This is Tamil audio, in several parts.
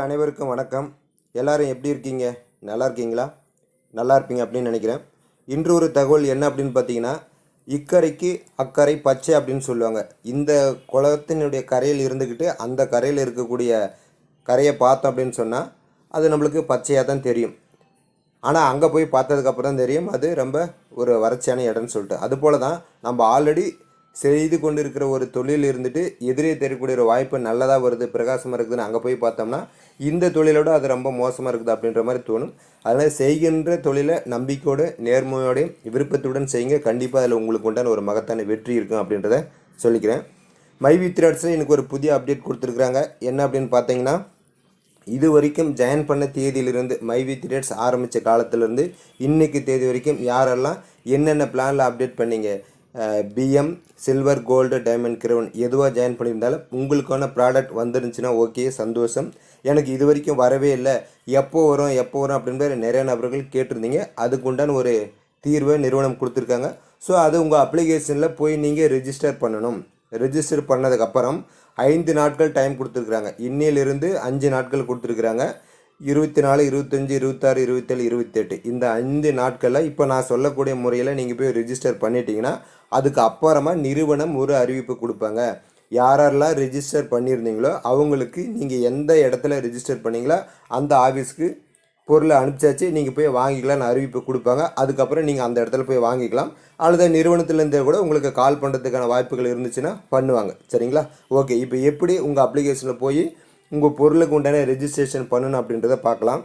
அனைவருக்கும் வணக்கம். எல்லாரும் எப்படி இருக்கீங்க? நல்லா இருக்கீங்களா? நல்லா இருப்பீங்க அப்படின்னு நினைக்கிறேன். இன்று ஒரு தகவல் என்ன அப்படின்னு பார்த்தீங்கன்னா, இக்கரைக்கு அக்கறை பச்சை அப்படின்னு சொல்லுவாங்க. இந்த குளத்தினுடைய கரையில் இருந்துக்கிட்டு அந்த கரையில் இருக்கக்கூடிய கரையை பார்த்தோம் அப்படின்னு சொன்னால் அது நம்மளுக்கு பச்சையாக தான் தெரியும். ஆனால் அங்கே போய் பார்த்ததுக்கப்புறம் தான் தெரியும் அது ரொம்ப ஒரு வறட்சியான இடம்னு சொல்லிட்டு. அதுபோல் தான் நம்ம ஆல்ரெடி செய்து கொண்டு இருக்கிற ஒரு தொழில் இருந்துட்டு எதிரே தெரியக்கூடிய ஒரு வாய்ப்பு நல்லதாக வருது, பிரகாசமாக இருக்குதுன்னு அங்கே போய் பார்த்தோம்னா இந்த தொழிலோடு அது ரொம்ப மோசமாக இருக்குது அப்படின்ற மாதிரி தோணும். அதனால் செய்கின்ற தொழிலை நம்பிக்கையோடு நேர்மையோடையும் விருப்பத்துடன் செய்யுங்க. கண்டிப்பாக அதில் உங்களுக்கு உண்டான ஒரு மகத்தான வெற்றி இருக்கும் அப்படின்றத சொல்லிக்கிறேன். மைவி த்ரெட்ஸில் எனக்கு ஒரு புதிய அப்டேட் கொடுத்துருக்குறாங்க. என்ன அப்படின்னு பார்த்தீங்கன்னா, இது வரைக்கும் ஜாயின் பண்ண தேதியிலிருந்து மைவி த்ரெட்ஸ் ஆரம்பித்த காலத்திலேருந்து இன்றைக்கு தேதி வரைக்கும் யாரெல்லாம் என்னென்ன பிளானில் அப்டேட் பண்ணீங்க, PM, silver, gold, diamond, crown எதுவாக ஜாயின் பண்ணியிருந்தாலும் உங்களுக்கான ப்ராடக்ட் வந்துருந்துச்சுன்னா ஓகே, சந்தோஷம். எனக்கு இது வரைக்கும் வரவே இல்லை, எப்போ வரும் அப்படின்ற நிறைய நபர்கள் கேட்டிருந்தீங்க. அதுக்கு உண்டான ஒரு தீர்வை நிறுவனம் கொடுத்துருக்காங்க. ஸோ அது உங்கள் அப்ளிகேஷனில் போய் நீங்கள் ரிஜிஸ்டர் பண்ணணும். ரிஜிஸ்டர் பண்ணதுக்கப்புறம் 5 நாட்கள் டைம் கொடுத்துருக்குறாங்க. இன்னிலிருந்து 5 நாட்கள் கொடுத்துருக்குறாங்க. 24, 25, 26, 27, 28 இந்த 5 நாட்களில் இப்போ நான் சொல்லக்கூடிய முறையில் நீங்கள் போய் ரிஜிஸ்டர் பண்ணிட்டீங்கன்னா அதுக்கு அப்புறமா நிறுவனம் ஒரு அறிவிப்பு கொடுப்பாங்க. யாரெல்லாம் ரிஜிஸ்டர் பண்ணியிருந்தீங்களோ அவங்களுக்கு நீங்கள் எந்த இடத்துல ரிஜிஸ்டர் பண்ணீங்களோ அந்த ஆஃபீஸ்க்கு பொருளை அனுப்பிச்சாச்சு, நீங்கள் போய் வாங்கிக்கலாம்னு அறிவிப்பு கொடுப்பாங்க. அதுக்கப்புறம் நீங்கள் அந்த இடத்துல போய் வாங்கிக்கலாம். அல்லது நிறுவனத்துலேருந்தே கூட உங்களுக்கு கால் பண்ணுறதுக்கான வாய்ப்புகள் இருந்துச்சுன்னா பண்ணுவாங்க. சரிங்களா? ஓகே, இப்போ எப்படி உங்கள் அப்ளிகேஷனில் போய் உங்கள் பொருளுக்கு உண்டான ரெஜிஸ்ட்ரேஷன் பண்ணணும் அப்படின்றத பார்க்கலாம்.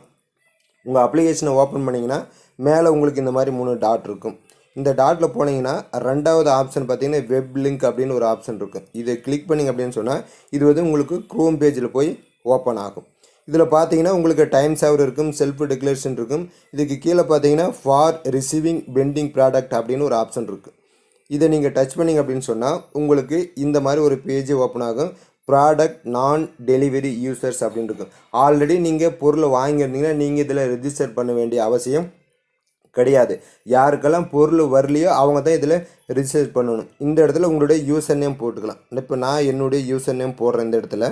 உங்கள் அப்ளிகேஷனை ஓப்பன் பண்ணிங்கன்னா மேலே உங்களுக்கு இந்த மாதிரி 3 டாட் இருக்கும். இந்த டாட்டில் போனீங்கன்னா ரெண்டாவது ஆப்ஷன் பார்த்தீங்கன்னா வெப் லிங்க் அப்படின்னு ஒரு ஆப்ஷன் இருக்கும். இதை கிளிக் பண்ணிங்க அப்படின்னு சொன்னால் இது வந்து உங்களுக்கு க்ரோம் பேஜில் போய் ஓப்பன் ஆகும். இதில் பார்த்தீங்கன்னா உங்களுக்கு டைம் சேவர் இருக்கும், செல்ஃப் டிக்ளரேஷன் இருக்கும். இதுக்கு கீழே பார்த்தீங்கன்னா ஃபார் ரிசீவிங் பெண்டிங் ப்ராடக்ட் அப்படின்னு ஒரு ஆப்ஷன் இருக்குது. இதை நீங்கள் டச் பண்ணிங்க அப்படின்னு சொன்னால் உங்களுக்கு இந்த மாதிரி ஒரு பேஜ் ஓப்பன் ஆகும். ப்ராடக்ட் நான் டெலிவரி யூசர்ஸ் அப்படின்னு இருக்கும். ஆல்ரெடி நீங்கள் பொருளை வாங்கியிருந்தீங்கன்னா நீங்கள் இதில் ரெஜிஸ்டர் பண்ண வேண்டிய அவசியம் கிடையாது. யாருக்கெல்லாம் பொருள் வரலையோ அவங்க தான் இதில் ரிஜிஸ்டர் பண்ணணும். இந்த இடத்துல உங்களுடைய யூசர் நேம் போட்டுக்கலாம். இப்போ நான் என்னுடைய யூசர் நேம் போடுறேன். இந்த இடத்துல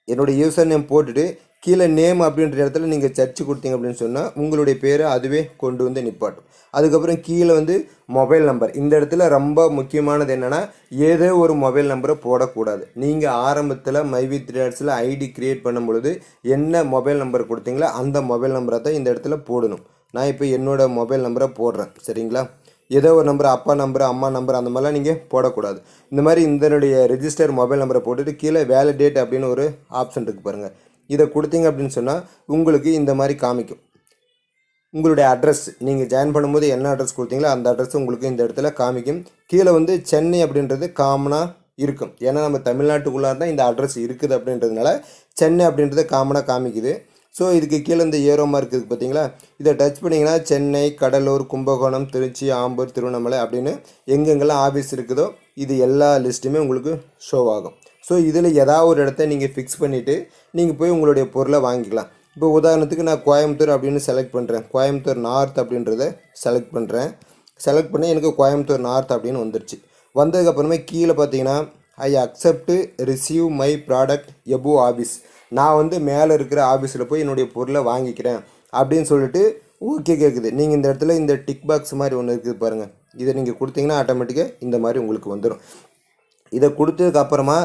என்னுடைய யூசர் நேம் போட்டுட்டு கீழே நேம் அப்படின்ற இடத்துல நீங்கள் சர்ச் கொடுத்தீங்க அப்படின்னு சொன்னால் உங்களுடைய பேரை அதுவே கொண்டு வந்து நிப்பாட்டும். அதுக்கப்புறம் கீழே வந்து மொபைல் நம்பர். இந்த இடத்துல ரொம்ப முக்கியமானது என்னென்னா ஏதோ ஒரு மொபைல் நம்பரை போடக்கூடாது. நீங்கள் ஆரம்பத்தில் மைவி த்ரெட்ஸில் ஐடி க்ரியேட் பண்ணும் பொழுது என்ன மொபைல் நம்பர் கொடுத்தீங்களோ அந்த மொபைல் நம்பரை தான் இந்த இடத்துல போடணும். நான் இப்போ என்னோடய மொபைல் நம்பரை போடுறேன். சரிங்களா? ஏதோ ஒரு நம்பர், அப்பா நம்பர், அம்மா நம்பர் அந்த மாதிரிலாம் நீங்கள் போடக்கூடாது. இந்த மாதிரி இதனுடைய ரெஜிஸ்டர் மொபைல் நம்பரை போட்டுட்டு கீழே வேலிடேட் அப்படின்னு ஒரு ஆப்ஷன் இருக்குது பாருங்கள். இதை கொடுத்தீங்க அப்படின்னு சொன்னால் உங்களுக்கு இந்த மாதிரி காமிக்கும். உங்களுடைய அட்ரஸ் நீங்கள் ஜாயின் பண்ணும்போது என்ன அட்ரஸ் கொடுத்தீங்களோ அந்த அட்ரஸ் உங்களுக்கு இந்த இடத்துல காமிக்கும். கீழே வந்து சென்னை அப்படின்றது காமனாக இருக்கும். ஏன்னா நம்ம தமிழ்நாட்டுக்குள்ளார தான் இந்த அட்ரஸ் இருக்குது அப்படின்றதுனால சென்னை அப்படின்றது காமனாக காமிக்குது. ஸோ இதுக்கு கீழே இந்த ஏரோ மார்க் இருக்குது பார்த்தீங்களா? இதை டச் பண்ணிங்கன்னா சென்னை, கடலூர், கும்பகோணம், திருச்சி, ஆம்பூர், திருவண்ணாமலை அப்படின்னு எங்கெங்கெல்லாம் ஆஃபீஸ் இருக்குதோ இது எல்லா லிஸ்ட்டுமே உங்களுக்கு ஷோ ஆகும். ஸோ இதில் ஏதாவது ஒரு இடத்த நீங்கள் ஃபிக்ஸ் பண்ணிவிட்டு நீங்கள் போய் உங்களுடைய பொருளை வாங்கிக்கலாம். இப்போ உதாரணத்துக்கு நான் கோயம்புத்தூர் அப்படின்னு செலக்ட் பண்ணுறேன். கோயம்புத்தூர் நார்த் அப்படின்றத செலக்ட் பண்ணுறேன். செலக்ட் பண்ணி எனக்கு கோயம்புத்தூர் நார்த் அப்படின்னு வந்துருச்சு. வந்ததுக்கப்புறமே கீழே பார்த்தீங்கன்னா I accept receive my product above office. நான் வந்து மேலே இருக்கிற ஆஃபீஸில் போய் என்னுடைய பொருளை வாங்கிக்கிறேன் அப்படின்னு சொல்லிட்டு ஓகே கேட்குது. நீங்கள் இந்த இடத்துல இந்த டிக் பாக்ஸ் மாதிரி ஒன்று இருக்குது பாருங்கள். இதை நீங்கள் கொடுத்தீங்கன்னா ஆட்டோமேட்டிக்காக இந்த மாதிரி உங்களுக்கு வந்துடும். இதை கொடுத்ததுக்கப்புறமா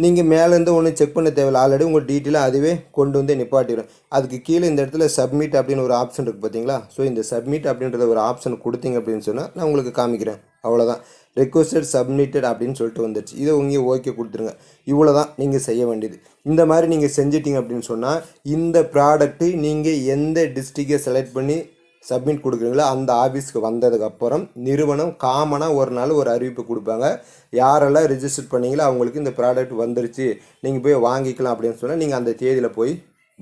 நீங்கள் மேலேருந்து ஒன்றும் செக் பண்ண தேவையில்லை. ஆல்ரெடி உங்கள் டீட்டெயிலாக அதுவே கொண்டு வந்து நிப்பாட்டிடும். அதுக்கு கீழே இந்த இடத்துல சப்மிட் அப்படின்னு ஒரு ஆப்ஷன் இருக்குது பார்த்தீங்களா? ஸோ இந்த சப்மிட் அப்படின்றத ஒரு ஆப்ஷன் கொடுத்தீங்க அப்படின்னு சொன்னால் நான் உங்களுக்கு காமிக்கிறேன். அவ்வளோதான். ரெக்வஸ்டட் சப்மிட்டட் அப்படின்னு சொல்லிட்டு வந்துடுச்சு. இதை உங்க ஓகே கொடுத்துருங்க. இவ்வளோ தான் நீங்கள் செய்ய வேண்டியது. இந்த மாதிரி நீங்கள் செஞ்சிட்டிங்க அப்படின்னு சொன்னால் இந்த ப்ராடக்ட்டு நீங்கள் எந்த டிஸ்ட்ரிக்டை செலக்ட் பண்ணி சப்மிட் கொடுக்குறீங்களோ அந்த ஆஃபீஸ்க்கு வந்ததுக்கப்புறம் நிறுவனம் காமனாக ஒரு நாள் ஒரு அறிவிப்பு கொடுப்பாங்க. யாரெல்லாம் ரிஜிஸ்டர் பண்ணீங்களோ அவங்களுக்கு இந்த ப்ராடக்ட் வந்துருச்சு, நீங்கள் போய் வாங்கிக்கலாம் அப்படின்னு சொன்னால் நீங்கள் அந்த தேதியில் போய்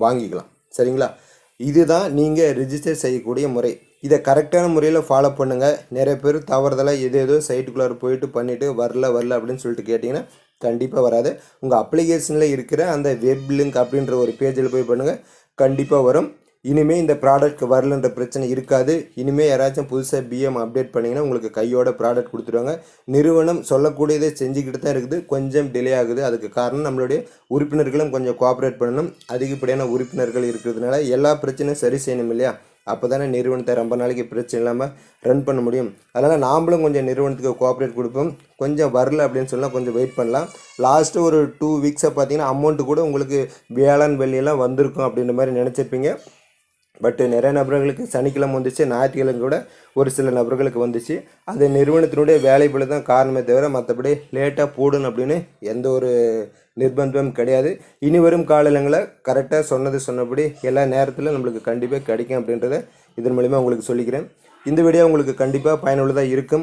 வாங்கிக்கலாம். சரிங்களா? இதுதான் நீங்கள் ரிஜிஸ்டர் செய்யக்கூடிய முறை. இதை கரெக்டான முறையில் ஃபாலோ பண்ணுங்கள். நிறைய பேர் தவறுதலாக ஏதோ சைட்டுக்குள்ளார போயிட்டு பண்ணிவிட்டு வரல அப்படின்னு சொல்லிட்டு கேட்டிங்கன்னா கண்டிப்பாக வராது. உங்கள் அப்ளிகேஷனில் இருக்கிற அந்த வெப் லிங்க் அப்படின்ற ஒரு பேஜில் போய் பண்ணுங்கள், கண்டிப்பாக வரும். இனிமேல் இந்த ப்ராடக்ட் வரலன்ற பிரச்சனை இருக்காது. இனிமேல் யாராச்சும் புதுசாக பிஎம் அப்டேட் பண்ணிங்கன்னா உங்களுக்கு கையோட ப்ராடக்ட் கொடுத்துருவாங்க. நிறுவனம் சொல்லக்கூடியதை செஞ்சுக்கிட்டு தான் இருக்குது, கொஞ்சம் டிலே ஆகுது. அதுக்கு காரணம் நம்மளுடைய உறுப்பினர்களும் கொஞ்சம் கோஆப்ரேட் பண்ணணும். அதிகப்படியான உறுப்பினர்கள் இருக்கிறதுனால எல்லா பிரச்சனையும் சரி செய்யணும் இல்லையா? அப்போ தானே நிறுவனத்தை ரொம்ப நாளைக்கு பிரச்சனை இல்லாமல் ரன் பண்ண முடியும். அதனால் நாம்ளும் கொஞ்சம் நிறுவனத்துக்கு கோஆப்ரேட் கொடுப்போம். கொஞ்சம் வரல அப்படின்னு சொன்னால் கொஞ்சம் வெயிட் பண்ணலாம். லாஸ்ட்டு ஒரு 2 வீக்ஸை பார்த்தீங்கன்னா அமௌண்ட்டு கூட உங்களுக்கு வியாழன் வெள்ளியெல்லாம் வந்திருக்கும் அப்படின்ற மாதிரி நினச்சிருப்பீங்க. பட் நிறைய நபர்களுக்கு சனிக்கிழமை வந்துச்சு, ஞாயிற்றுக்கிழமை கூட ஒரு சில நபர்களுக்கு வந்துச்சு. அது நிறுவனத்தினுடைய வேலைப்பளு தான் காரணமே தவிர மற்றபடி லேட்டாக போடணும் அப்படின்னு எந்த ஒரு நிர்பந்தமும் கிடையாது. இனி வரும் காலங்களில் கரெக்டாக சொன்னபடி எல்லா நேரத்திலும் நம்மளுக்கு கண்டிப்பாக கிடைக்கும் அப்படின்றத இதன் மூலிமா உங்களுக்கு சொல்லிக்கிறேன். இந்த வீடியோ உங்களுக்கு கண்டிப்பாக பயனுள்ளதாக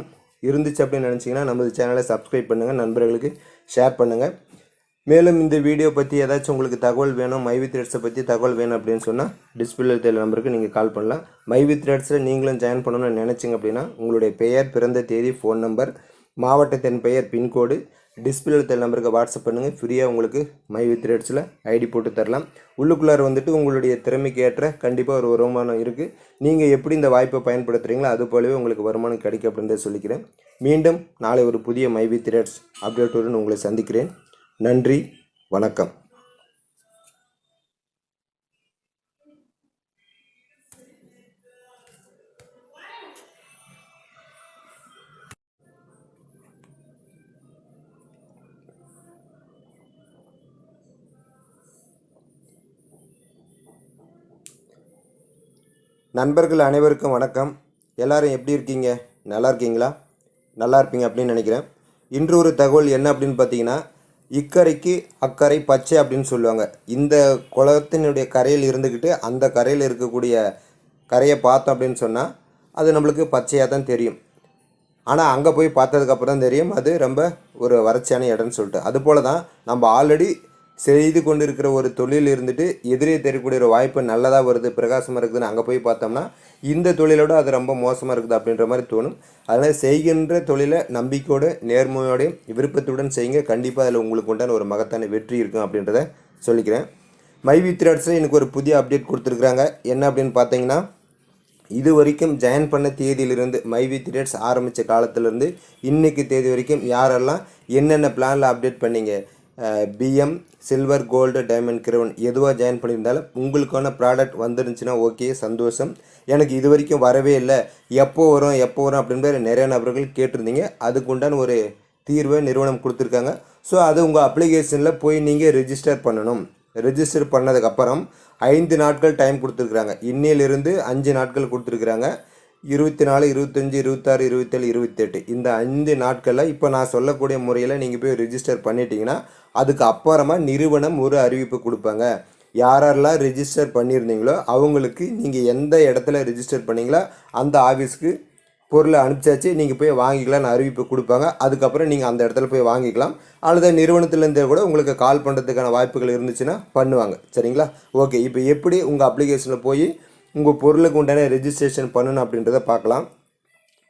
இருந்துச்சு அப்படின்னு நினச்சிங்கன்னா நமது சேனலை சப்ஸ்கிரைப் பண்ணுங்கள், நண்பர்களுக்கு ஷேர் பண்ணுங்கள். மேலும் இந்த வீடியோ பற்றி ஏதாச்சும் உங்களுக்கு தகவல் வேணும், மைவி த்ரெட்ஸை பற்றி தகவல் வேணும் அப்படின்னு சொன்னால் டிஸ்பிளே தெரியல நம்பருக்கு நீங்கள் கால் பண்ணலாம். மைவி த்ரெட்ஸில் நீங்களும் ஜாயின் பண்ணணும்னு நினச்சிங்க அப்படின்னா உங்களுடைய பெயர், பிறந்த தேதி, ஃபோன் நம்பர், மாவட்டத்தின் பெயர், பின்கோடு டிஸ்பிளே தெரியல நம்பருக்கு வாட்ஸ்அப் பண்ணுங்கள். ஃப்ரீயாக உங்களுக்கு மைவி த்ரெட்ஸில் ஐடி போட்டு தரலாம். உள்ளுக்குள்ளார வந்துட்டு உங்களுடைய திறமைக்கு ஏற்ற கண்டிப்பாக ஒரு வருமானம் இருக்குது. நீங்கள் எப்படி இந்த வாய்ப்பை பயன்படுத்துகிறீங்களோ அது போலவே உங்களுக்கு வருமானம் கிடைக்கும் அப்படின்றத சொல்லிக்கிறேன். மீண்டும் நாளை ஒரு புதிய மைவி த்ரெட்ஸ் அப்டேட்டுடன் உங்களை சந்திக்கிறேன். நன்றி, வணக்கம். நண்பர்கள் அனைவருக்கும் வணக்கம். எல்லாரும் எப்படி இருக்கீங்க? நல்லா இருக்கீங்களா? நல்லா இருப்பீங்க அப்படின்னு நினைக்கிறேன். இன்று ஒரு தகவல் என்ன அப்படின்னு பார்த்தீங்கன்னா, இக்கரைக்கு அக்கறை பச்சை அப்படின்னு சொல்லுவாங்க. இந்த குளத்தினுடைய கரையில் இருந்துக்கிட்டு அந்த கரையில் இருக்கக்கூடிய கரையை பார்த்தோம் அப்படின்னு சொன்னால் அது நம்மளுக்கு பச்சையாக தான் தெரியும். ஆனால் அங்கே போய் பார்த்ததுக்கப்புறம் தான் தெரியும் அது ரொம்ப ஒரு வறட்சியான இடம்னு சொல்லிட்டு. அதுபோல் தான் நம்ம ஆல்ரெடி செய்து கொண்டு இருக்கிற ஒரு தொழில் இருந்துட்டு எதிரே தெரியக்கூடிய ஒரு வாய்ப்பு நல்லதாக வருது, பிரகாசமாக இருக்குதுன்னு அங்கே போய் பார்த்தோம்னா இந்த தொழிலோடு அது ரொம்ப மோசமாக இருக்குது அப்படின்ற மாதிரி தோணும். அதனால் செய்கின்ற தொழிலை நம்பிக்கையோடு, நேர்மையோடையும், விருப்பத்துடன் செய்யுங்க. கண்டிப்பாக அதில் உங்களுக்கு உண்டான ஒரு மகத்தான வெற்றி இருக்கும் அப்படின்றத சொல்லிக்கிறேன். மைவி த்ரெட்ஸில் எனக்கு ஒரு புதிய அப்டேட் கொடுத்துருக்குறாங்க. என்ன அப்படின்னு பார்த்தீங்கன்னா, இது வரைக்கும் ஜாயின் பண்ண தேதியிலிருந்து மைவி த்ரெட்ஸ் ஆரம்பித்த காலத்திலேருந்து இன்றைக்கு தேதி வரைக்கும் யாரெல்லாம் என்னென்ன பிளானில் அப்டேட் பண்ணீங்க, PM, silver, gold, diamond, crown எதுவாக ஜாயின் பண்ணியிருந்தாலும் உங்களுக்கான ப்ராடக்ட் வந்துருந்துச்சுன்னா ஓகே, சந்தோஷம். எனக்கு இது வரைக்கும் வரவே இல்லை, எப்போ வரும் அப்படின்ற நிறைய நபர்கள் கேட்டிருந்தீங்க. அதுக்கு உண்டான ஒரு தீர்வை நிறுவனம் கொடுத்துருக்காங்க. ஸோ அது உங்கள் அப்ளிகேஷனில் போய் நீங்கள் ரெஜிஸ்டர் பண்ணணும். ரெஜிஸ்டர் பண்ணதுக்கப்புறம் 5 நாட்கள் டைம் கொடுத்துருக்குறாங்க. இன்னிலிருந்து 5 நாட்கள் கொடுத்துருக்குறாங்க. 24, 25, 26, 27, 28 இந்த 5 நாட்களில் இப்போ நான் சொல்லக்கூடிய முறையில் நீங்கள் போய் ரெஜிஸ்டர் பண்ணிட்டீங்கன்னா அதுக்கு அப்புறமா நிறுவனம் ஒரு அறிவிப்பு கொடுப்பாங்க. யாரெல்லாம் ரெஜிஸ்டர் பண்ணியிருந்தீங்களோ அவங்களுக்கு நீங்கள் எந்த இடத்துல ரெஜிஸ்டர் பண்ணீங்களோ அந்த ஆஃபீஸ்க்கு பொருளை அனுப்பிச்சாச்சு, நீங்கள் போய் வாங்கிக்கலாம்னு அறிவிப்பு கொடுப்பாங்க. அதுக்கப்புறம் நீங்கள் அந்த இடத்துல போய் வாங்கிக்கலாம். அல்லது நிறுவனத்துலேருந்தே கூட உங்களுக்கு கால் பண்ணுறதுக்கான வாய்ப்புகள் இருந்துச்சுன்னா பண்ணுவாங்க. சரிங்களா? ஓகே, இப்போ எப்படி உங்கள் அப்ளிகேஷனில் போய் உங்கள் பொருளுக்கு உண்டான ரெஜிஸ்ட்ரேஷன் பண்ணணும் அப்படின்றத பார்க்கலாம்.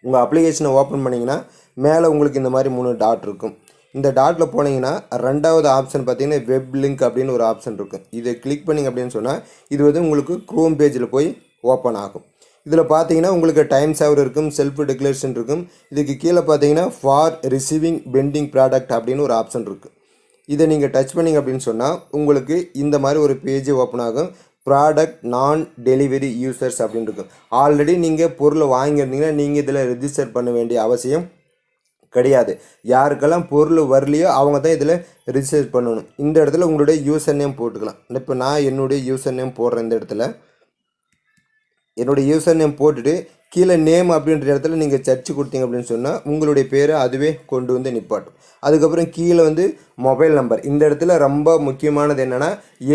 உங்கள் அப்ளிகேஷனை ஓப்பன் பண்ணிங்கன்னா மேலே உங்களுக்கு இந்த மாதிரி 3 டாட் இருக்கும். இந்த டாட்டில் போனீங்கன்னா 2வது ஆப்ஷன் பார்த்தீங்கன்னா வெப் லிங்க் அப்படின்னு ஒரு ஆப்ஷன் இருக்கும். இதை கிளிக் பண்ணிங்க அப்படின்னு சொன்னால் இது வந்து உங்களுக்கு க்ரோம் பேஜில் போய் ஓப்பன் ஆகும். இதில் பார்த்தீங்கன்னா உங்களுக்கு டைம் சேவர் இருக்கும், செல்ஃப் டிக்ளரேஷன் இருக்கும். இதுக்கு கீழே பார்த்தீங்கன்னா ஃபார் ரிசீவிங் பெண்டிங் ப்ராடக்ட் அப்படின்னு ஒரு ஆப்ஷன் இருக்குது. இதை நீங்கள் டச் பண்ணிங்க அப்படின்னு சொன்னால் உங்களுக்கு இந்த மாதிரி ஒரு பேஜ் ஓப்பன் ஆகும். ப்ராடக்ட் நான் டெலிவரி யூசர்ஸ் அப்படின்னு இருக்கும். ஆல்ரெடி நீங்கள் பொருளை வாங்கியிருந்தீங்கன்னா நீங்கள் இதில் ரெஜிஸ்டர் பண்ண வேண்டிய அவசியம் கிடையாது. யாருக்கெல்லாம் பொருள் வரலையோ அவங்க தான் இதில் ரெஜிஸ்டர் பண்ணணும். இந்த இடத்துல உங்களுடைய யூசர் நேம் போட்டுக்கலாம். இப்போ நான் என்னுடைய யூசர் நேம் போடுறேன். இந்த இடத்துல என்னுடைய யூசர் நேம் போட்டுட்டு கீழே நேம் அப்படின்ற இடத்துல நீங்கள் சர்ச் கொடுத்தீங்க அப்படின்னு சொன்னால் உங்களுடைய பேரை அதுவே கொண்டு வந்து நிப்பாட்டும். அதுக்கப்புறம் கீழே வந்து மொபைல் நம்பர். இந்த இடத்துல ரொம்ப முக்கியமானது என்னென்னா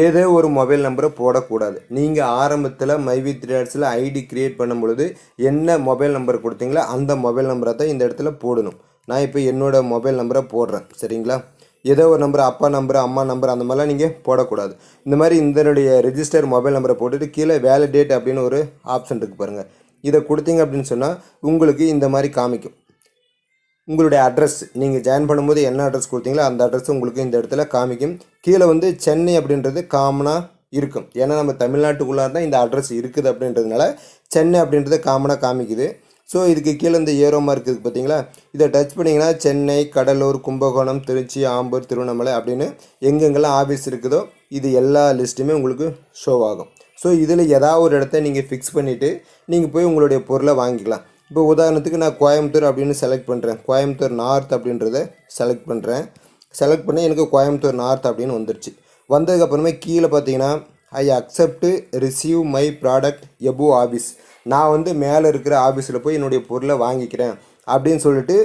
ஏதோ ஒரு மொபைல் நம்பரை போடக்கூடாது. நீங்கள் ஆரம்பத்தில் மைவி த்ரெட்ஸில் ஐடி க்ரியேட் பண்ணும் பொழுது என்ன மொபைல் நம்பர் கொடுத்தீங்களோ அந்த மொபைல் நம்பரை தான் இந்த இடத்துல போடணும். நான் இப்போ என்னோடய மொபைல் நம்பரை போடுறேன். சரிங்களா? ஏதோ ஒரு நம்பர், அப்பா நம்பர், அம்மா நம்பர் அந்த மாதிரிலாம் நீங்கள் போடக்கூடாது. இந்த மாதிரி இதனுடைய ரெஜிஸ்டர் மொபைல் நம்பரை போட்டுட்டு கீழே வேலிடேட் அப்படின்னு ஒரு ஆப்ஷன் இருக்குது பாருங்கள். இதை கொடுத்தீங்க அப்படின்னு சொன்னால் உங்களுக்கு இந்த மாதிரி காமிக்கும். உங்களுடைய அட்ரஸ் நீங்கள் ஜாயின் பண்ணும்போது என்ன அட்ரஸ் கொடுத்தீங்களோ அந்த அட்ரஸ் உங்களுக்கு இந்த இடத்துல காமிக்கும். கீழே வந்து சென்னை அப்படின்றது காமனாக இருக்கும். ஏன்னா நம்ம தமிழ்நாட்டுக்குள்ளார தான் இந்த அட்ரஸ் இருக்குது அப்படின்றதுனால சென்னை அப்படின்றத காமனாக காமிக்குது. ஸோ இதுக்கு கீழே இந்த ஏரோ மார்க் இருக்குது பார்த்தீங்களா, இதை டச் பண்ணிங்கன்னா சென்னை, கடலூர், கும்பகோணம், திருச்சி, ஆம்பூர், திருவண்ணாமலை அப்படின்னு எங்கெங்கெல்லாம் ஆஃபீஸ் இருக்குதோ இது எல்லா லிஸ்ட்டுமே உங்களுக்கு ஷோ ஆகும். ஸோ இதில் ஏதாவது ஒரு இடத்த நீங்கள் ஃபிக்ஸ் பண்ணிவிட்டு நீங்கள் போய் உங்களுடைய பொருளை வாங்கிக்கலாம். இப்போ உதாரணத்துக்கு நான் கோயம்புத்தூர் அப்படின்னு செலக்ட் பண்ணுறேன். கோயம்புத்தூர் நார்த் அப்படின்றத செலக்ட் பண்ணுறேன். செலக்ட் பண்ணி எனக்கு கோயம்புத்தூர் நார்த் அப்படின்னு வந்துருச்சு. வந்ததுக்கப்புறமே கீழே பார்த்தீங்கன்னா I accept receive my product above office. நான் வந்து மேலே இருக்கிற ஆஃபீஸில் போய் என்னுடைய பொருளை வாங்கிக்கிறேன் அப்படின்னு சொல்லிட்டு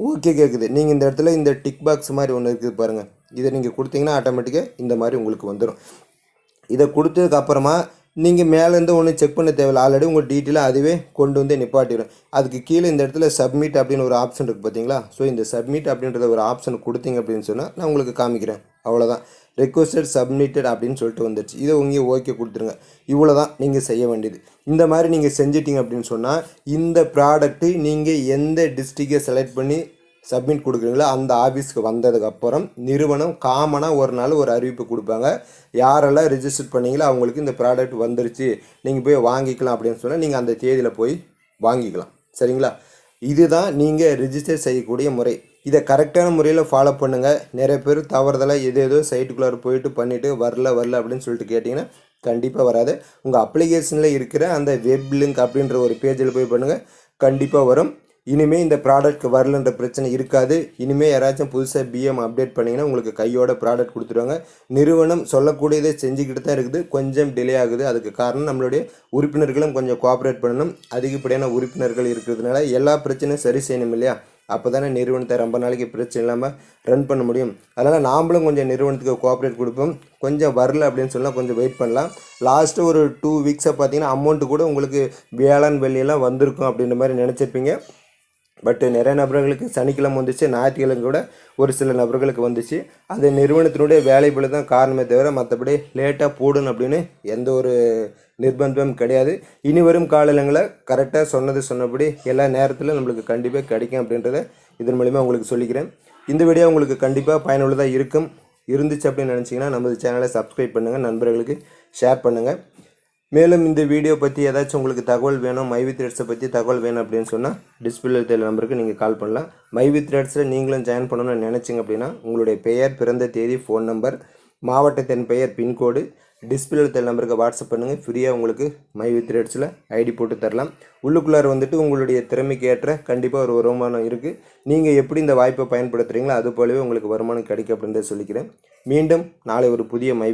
ஓகே கேட்குது. நீங்கள் இந்த இடத்துல இந்த டிக் பாக்ஸ் மாதிரி ஒன்று இருக்குது பாருங்கள், இதை நீங்கள் கொடுத்தீங்கன்னா ஆட்டோமேட்டிக்காக இந்த மாதிரி உங்களுக்கு வந்துடும். இதை கொடுத்ததுக்கப்புறமா நீங்கள் மேலேருந்து ஒன்றும் செக் பண்ண தேவையில்லை, ஆல்ரெடி உங்கள் டீட்டெயிலாக அதுவே கொண்டு வந்து நிப்பாட்டிடும். அதுக்கு கீழே இந்த இடத்துல சப்மிட் அப்படின்னு ஒரு ஆப்ஷன் இருக்குது பார்த்தீங்களா. ஸோ இந்த சப்மிட் அப்படின்றத ஒரு ஆப்ஷன் கொடுத்தீங்க அப்படின்னு சொன்னால் நான் உங்களுக்கு காமிக்கிறேன். அவ்வளோதான், ரெக்வஸ்டட் சப்மிட்டட் அப்படின்னு சொல்லிட்டு வந்துடுச்சு. இதை உங்க ஓகே கொடுத்துருங்க. இவ்வளோ தான் நீங்கள் செய்ய வேண்டியது. இந்த மாதிரி நீங்கள் செஞ்சிட்டிங்க அப்படின்னு சொன்னால் இந்த ப்ராடக்ட்டு நீங்கள் எந்த டிஸ்ட்ரிக்டை செலக்ட் பண்ணி சப்மிட் கொடுக்குறீங்களோ அந்த ஆஃபீஸ்க்கு வந்ததுக்கப்புறம் நிறுவனம் காமனாக ஒரு நாள் ஒரு அறிவிப்பு கொடுப்பாங்க. யாரெல்லாம் ரிஜிஸ்டர் பண்ணீங்களோ அவங்களுக்கு இந்த ப்ராடக்ட் வந்துருச்சு, நீங்கள் போய் வாங்கிக்கலாம் அப்படின்னு சொன்னால் நீங்கள் அந்த தேதியில் போய் வாங்கிக்கலாம். சரிங்களா? இதுதான் நீங்கள் ரிஜிஸ்டர் செய்யக்கூடிய முறை. இதை கரெக்டான முறையில் ஃபாலோ பண்ணுங்கள். நிறைய பேர் தவறுதலாக ஏதோ சைட்டுக்குள்ளார போயிட்டு பண்ணிவிட்டு வரல அப்படின்னு சொல்லிட்டு கேட்டிங்கன்னா கண்டிப்பாக வராது. உங்கள் அப்ளிகேஷனில் இருக்கிற அந்த வெப் லிங்க் அப்படின்ற ஒரு பேஜில் போய் பண்ணுங்கள், கண்டிப்பாக வரும். இனிமேல் இந்த ப்ராடக்ட் வரலன்ற பிரச்சனை இருக்காது. இனிமேல் யாராச்சும் புதுசாக பிஎம் அப்டேட் பண்ணிங்கன்னா உங்களுக்கு கையோட ப்ராடக்ட் கொடுத்துருவாங்க. நிறுவனம் சொல்லக்கூடியதை செஞ்சுக்கிட்டு தான் இருக்குது, கொஞ்சம் டிலே ஆகுது. அதுக்கு காரணம் நம்மளுடைய உறுப்பினர்களும் கொஞ்சம் கோஆப்ரேட் பண்ணணும். அதிகப்படியான உறுப்பினர்கள் இருக்கிறதுனால எல்லா பிரச்சனையும் சரி செய்யணும் இல்லையா? அப்போ தானே நிறுவனத்தை ரொம்ப நாளைக்கு பிரச்சனை இல்லாமல் ரன் பண்ண முடியும். அதனால் நாம்ளும் கொஞ்சம் நிறுவனத்துக்கு கோஆப்ரேட் கொடுப்போம். கொஞ்சம் வரல அப்படின்னு சொன்னால் கொஞ்சம் வெயிட் பண்ணலாம். லாஸ்ட்டு ஒரு 2 வீக்ஸை பார்த்தீங்கன்னா அமௌண்ட்டு கூட உங்களுக்கு வியாழன் வெள்ளியெல்லாம் வந்திருக்கும் அப்படின்ற மாதிரி நினச்சிருப்பீங்க. பட் நிறைய நபர்களுக்கு சனிக்கிழமை வந்துச்சு, ஞாயிற்றுக்கிழமை கூட ஒரு சில நபர்களுக்கு வந்துச்சு. அது நிறுவனத்தினுடைய வேலைப்பளு தான் காரணமே தவிர மற்றபடி லேட்டாக போடணும் அப்படின்னு எந்த ஒரு நிர்பந்தமும் கிடையாது. இனி வரும் காலங்களில் கரெக்டாக சொன்னபடி எல்லா நேரத்திலும் நம்மளுக்கு கண்டிப்பாக கிடைக்கும் அப்படின்றத இதன் மூலிமா உங்களுக்கு சொல்லிக்கிறேன். இந்த வீடியோ உங்களுக்கு கண்டிப்பாக பயனுள்ளதாக இருந்துச்சு அப்படின்னு நினச்சிங்கன்னா நமது சேனலை சப்ஸ்கிரைப் பண்ணுங்கள், நண்பர்களுக்கு ஷேர் பண்ணுங்கள். மேலும் இந்த வீடியோ பற்றி ஏதாச்சும் உங்களுக்கு தகவல் வேணும், மைவி த்ரெட்ஸை பற்றி தகவல் வேணும் அப்படின்னு சொன்னால் டிஸ்பிளே தெரியல நம்பருக்கு நீங்கள் கால் பண்ணலாம். மைவி த்ரெட்ஸில் நீங்களும் ஜாயின் பண்ணணும்னு நினச்சிங்க அப்படின்னா உங்களுடைய பெயர், பிறந்த தேதி, ஃபோன் நம்பர், மாவட்டத்தின் பெயர், பின்கோடு டிஸ்பிளே தெரியல நம்பருக்கு வாட்ஸ்அப் பண்ணுங்கள். ஃப்ரீயாக உங்களுக்கு மைவி த்ரெட்ஸில் ஐடி போட்டு தரலாம். உள்ளுக்குள்ளார வந்துட்டு உங்களுடைய திறமைக்கு ஏற்ற கண்டிப்பாக ஒரு வருமானம் இருக்குது. நீங்கள் எப்படி இந்த வாய்ப்பை பயன்படுத்துகிறீங்களோ அது போலவே உங்களுக்கு வருமானம் கிடைக்கும் அப்படின்றத சொல்லிக்கிறேன். மீண்டும் நாளை ஒரு புதிய மைவி